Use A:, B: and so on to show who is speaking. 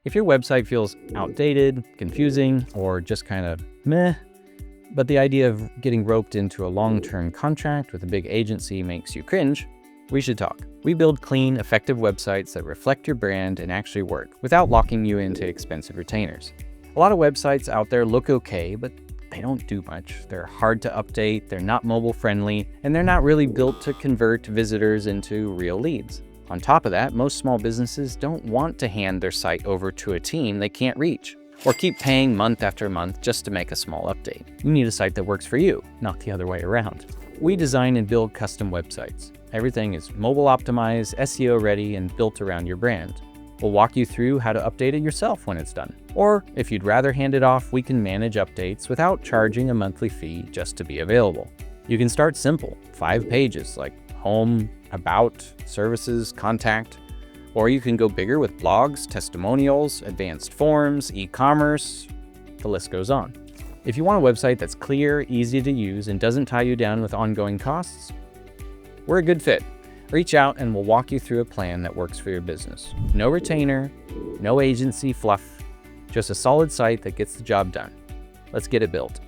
A: If your website feels outdated, confusing, or just kind of meh, but the idea of getting roped into a long-term contract with a big agency makes you cringe, we should talk. We build clean, effective websites that reflect your brand and actually work without locking you into expensive retainers. A lot of websites out there look okay, but they don't do much. They're hard to update, they're not mobile friendly, and they're not really built to convert visitors into real leads. On top of that, most small businesses don't want to hand their site over to a team they can't reach, or keep paying month after month just to make a small update. You need a site that works for you, not the other way around. We design and build custom websites. Everything is mobile optimized, SEO ready, and built around your brand. We'll walk you through how to update it yourself when it's done. Or if you'd rather hand it off, we can manage updates without charging a monthly fee just to be available. You can start simple, 5 pages like home, about, services, contact, or you can go bigger with blogs, testimonials, advanced forms, e-commerce, the list goes on. If you want a website that's clear, easy to use, and doesn't tie you down with ongoing costs, we're a good fit. Reach out and we'll walk you through a plan that works for your business. No retainer, no agency fluff, just a solid site that gets the job done. Let's get it built.